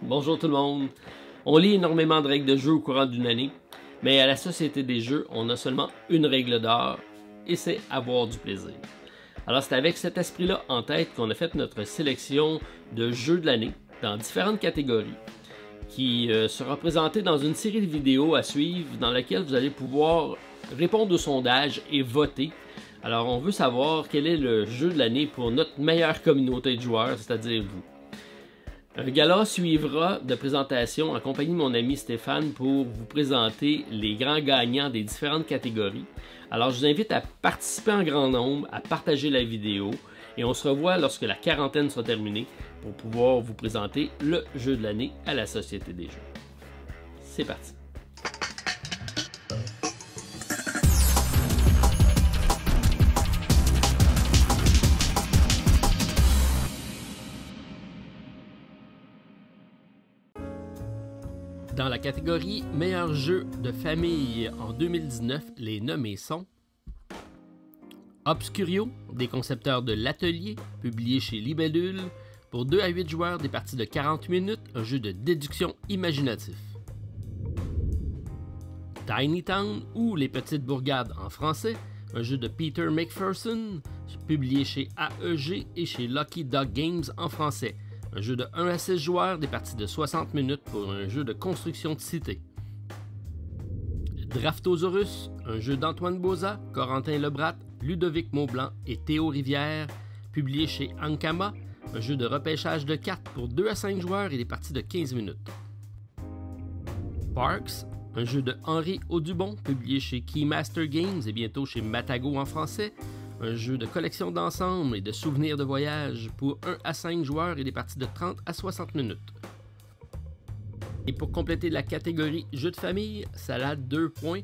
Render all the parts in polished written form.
Bonjour tout le monde. On lit énormément de règles de jeu au courant d'une année, mais à la Société des Jeux, on a seulement une règle d'or, et c'est avoir du plaisir. Alors c'est avec cet esprit-là en tête qu'on a fait notre sélection de jeux de l'année dans différentes catégories, qui sera présentée dans une série de vidéos à suivre dans laquelle vous allez pouvoir répondre au sondage et voter. Alors on veut savoir quel est le jeu de l'année pour notre meilleure communauté de joueurs, c'est-à-dire vous. Un gala suivra de présentation en compagnie de mon ami Stéphane pour vous présenter les grands gagnants des différentes catégories. Alors je vous invite à participer en grand nombre, à partager la vidéo et on se revoit lorsque la quarantaine sera terminée pour pouvoir vous présenter le jeu de l'année à la Société des Jeux. C'est parti! Dans la catégorie meilleur jeu de famille en 2019, les nommés sont Obscurio, des concepteurs de l'Atelier, publié chez Libellule, pour 2 à 8 joueurs, des parties de 40 minutes, un jeu de déduction imaginatif. Tiny Town ou Les Petites Bourgades en français, un jeu de Peter McPherson, publié chez AEG et chez Lucky Dog Games en français. Un jeu de 1 à 6 joueurs, des parties de 60 minutes pour un jeu de construction de cité. Draftosaurus, un jeu d'Antoine Boza, Corentin Lebrat, Ludovic Maublanc et Théo Rivière, publié chez Ankama, un jeu de repêchage de cartes pour 2 à 5 joueurs et des parties de 15 minutes. Parks, un jeu de Henri Audubon, publié chez Keymaster Games et bientôt chez Matago en français, un jeu de collection d'ensemble et de souvenirs de voyage pour 1 à 5 joueurs et des parties de 30 à 60 minutes. Et pour compléter la catégorie jeu de famille, Salade 2 points,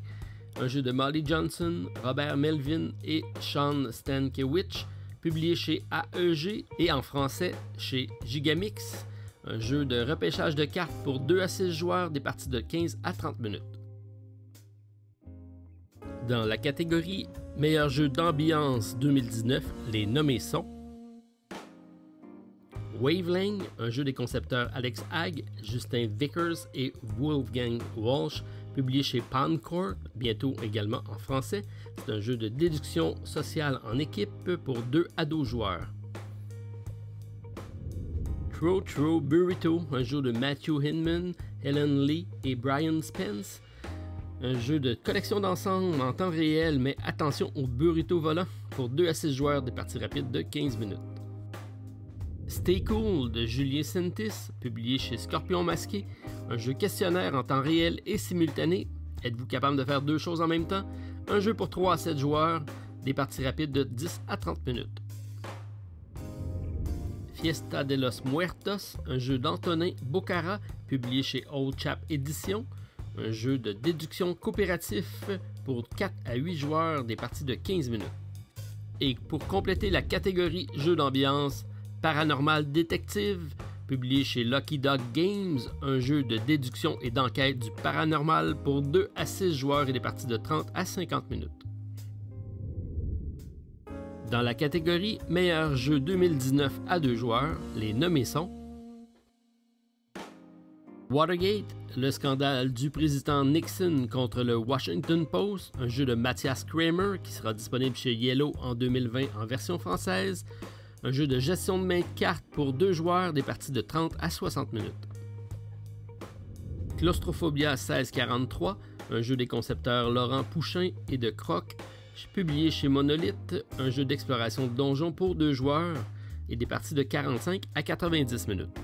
un jeu de Molly Johnson, Robert Melvin et Sean Stankiewicz, publié chez AEG et en français chez Gigamix, un jeu de repêchage de cartes pour 2 à 6 joueurs, des parties de 15 à 30 minutes. Dans la catégorie meilleur jeu d'ambiance 2019, les nommés sont Waveling, un jeu des concepteurs Alex Hag, Justin Vickers et Wolfgang Walsh, publié chez Pancourt, bientôt également en français. C'est un jeu de déduction sociale en équipe pour 2 à 12 joueurs. Throw Burrito, un jeu de Matthew Hinman, Helen Lee et Brian Spence. Un jeu de collection d'ensemble en temps réel, mais attention au burrito volant pour 2 à 6 joueurs, des parties rapides de 15 minutes. Stay Cool de Julien Sentis, publié chez Scorpion Masqué, un jeu questionnaire en temps réel et simultané. Êtes-vous capable de faire 2 choses en même temps? Un jeu pour 3 à 7 joueurs, des parties rapides de 10 à 30 minutes. Fiesta de los Muertos, un jeu d'Antonin Bocara, publié chez Old Chap Éditions, un jeu de déduction coopératif pour 4 à 8 joueurs, des parties de 15 minutes. Et pour compléter la catégorie jeu d'ambiance, Paranormal Detective, publié chez Lucky Dog Games, un jeu de déduction et d'enquête du paranormal pour 2 à 6 joueurs et des parties de 30 à 50 minutes. Dans la catégorie meilleur jeu 2019 à 2 joueurs, les nommés sont Watergate, le scandale du président Nixon contre le Washington Post, un jeu de Mathias Kramer qui sera disponible chez Yellow en 2020 en version française, un jeu de gestion de main de cartes pour 2 joueurs, des parties de 30 à 60 minutes. Claustrophobia 1643, un jeu des concepteurs Laurent Pouchin et de Croc, publié chez Monolith, un jeu d'exploration de donjons pour 2 joueurs et des parties de 45 à 90 minutes.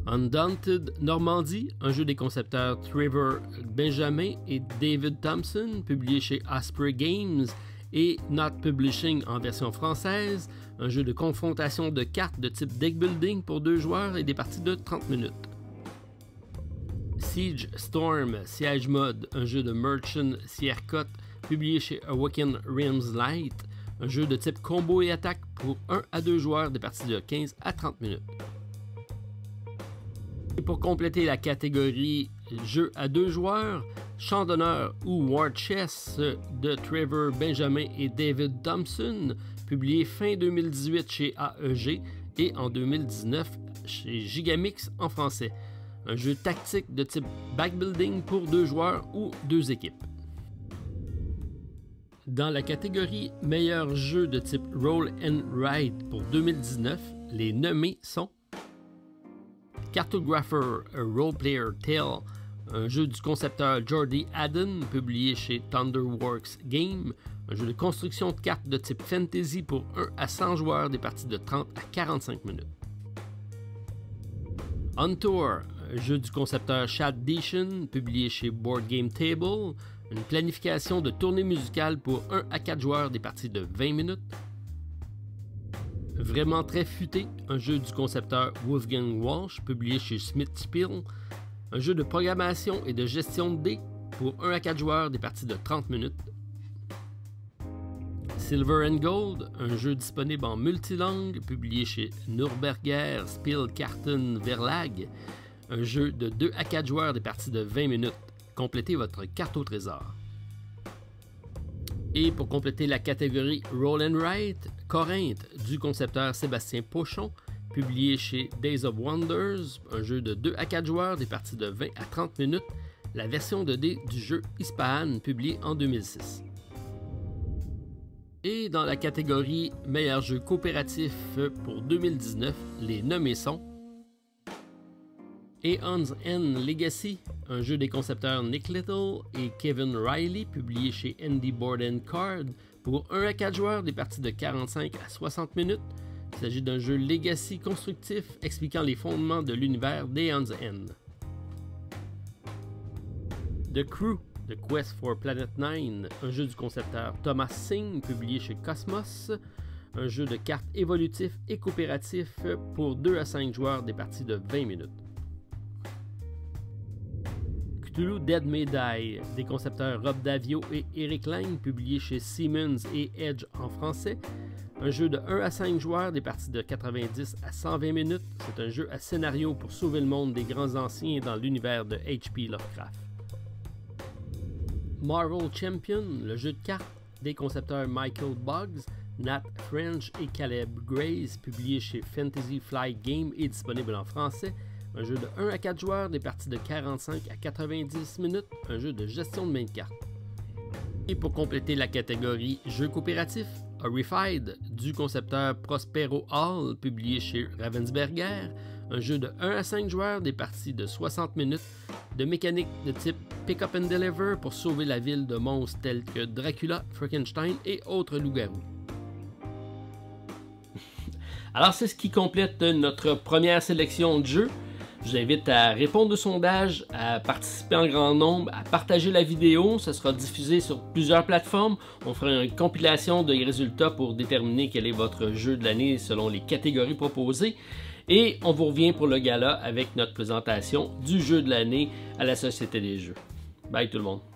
Undaunted Normandie, un jeu des concepteurs Trevor Benjamin et David Thompson, publié chez Osprey Games et Not Publishing en version française, un jeu de confrontation de cartes de type deck building pour 2 joueurs et des parties de 30 minutes. Siege Storm Siege Mode, un jeu de Merchant Siercott, publié chez Awaken Realms Light, un jeu de type combo et attaque pour 1 à 2 joueurs, des parties de 15 à 30 minutes. Et pour compléter la catégorie jeu à 2 joueurs, Champ d'honneur ou War Chess de Trevor Benjamin et David Thompson, publié fin 2018 chez AEG et en 2019 chez Gigamix en français. Un jeu tactique de type backbuilding pour 2 joueurs ou 2 équipes. Dans la catégorie meilleur jeu de type Roll and Write pour 2019, les nommés sont Cartographer, A Role Player Tale, un jeu du concepteur Jordi Adden, publié chez Thunderworks Game, un jeu de construction de cartes de type fantasy pour 1 à 100 joueurs, des parties de 30 à 45 minutes. On Tour, un jeu du concepteur Chad Deacon, publié chez Board Game Table, une planification de tournée musicale pour 1 à 4 joueurs, des parties de 20 minutes. Vraiment très futé, un jeu du concepteur Wolfgang Walsh, publié chez Smith Spiel, un jeu de programmation et de gestion de dés pour 1 à 4 joueurs, des parties de 30 minutes. Silver and Gold, un jeu disponible en multilangue, publié chez Nürburger Spielkarten Verlag, un jeu de 2 à 4 joueurs, des parties de 20 minutes. Complétez votre carte au trésor. Et pour compléter la catégorie Roll and Write, Corinthe du concepteur Sébastien Pochon, publié chez Days of Wonders, un jeu de 2 à 4 joueurs, des parties de 20 à 30 minutes, la version de dés du jeu Ispahan, publié en 2006. Et dans la catégorie meilleur jeu coopératif pour 2019, les nommés sont Aeon's End Legacy, un jeu des concepteurs Nick Little et Kevin Riley, publié chez Indie Board & Card, pour 1 à 4 joueurs, des parties de 45 à 60 minutes. Il s'agit d'un jeu legacy constructif expliquant les fondements de l'univers d'Aeon's End. The Crew, The Quest for Planet 9, un jeu du concepteur Thomas Singh, publié chez Cosmos, un jeu de cartes évolutif et coopératif pour 2 à 5 joueurs, des parties de 20 minutes. Cthulhu Dead May Die, des concepteurs Rob Davio et Eric Lang, publié chez Siemens et Edge en français. Un jeu de 1 à 5 joueurs, des parties de 90 à 120 minutes. C'est un jeu à scénario pour sauver le monde des grands anciens dans l'univers de H.P. Lovecraft. Marvel Champion, le jeu de cartes des concepteurs Michael Boggs, Nat French et Caleb Grace, publié chez Fantasy Flight Game et disponible en français. Un jeu de 1 à 4 joueurs, des parties de 45 à 90 minutes, un jeu de gestion de main de cartes. Et pour compléter la catégorie jeu coopératif, Horrified du concepteur Prospero Hall, publié chez Ravensburger, un jeu de 1 à 5 joueurs, des parties de 60 minutes, de mécanique de type Pick Up and Deliver pour sauver la ville de monstres tels que Dracula, Frankenstein et autres loups-garous. Alors c'est ce qui complète notre première sélection de jeux. Je vous invite à répondre au sondage, à participer en grand nombre, à partager la vidéo. Ça sera diffusé sur plusieurs plateformes. On fera une compilation des résultats pour déterminer quel est votre jeu de l'année selon les catégories proposées. Et on vous revient pour le gala avec notre présentation du jeu de l'année à la Société des Jeux. Bye tout le monde!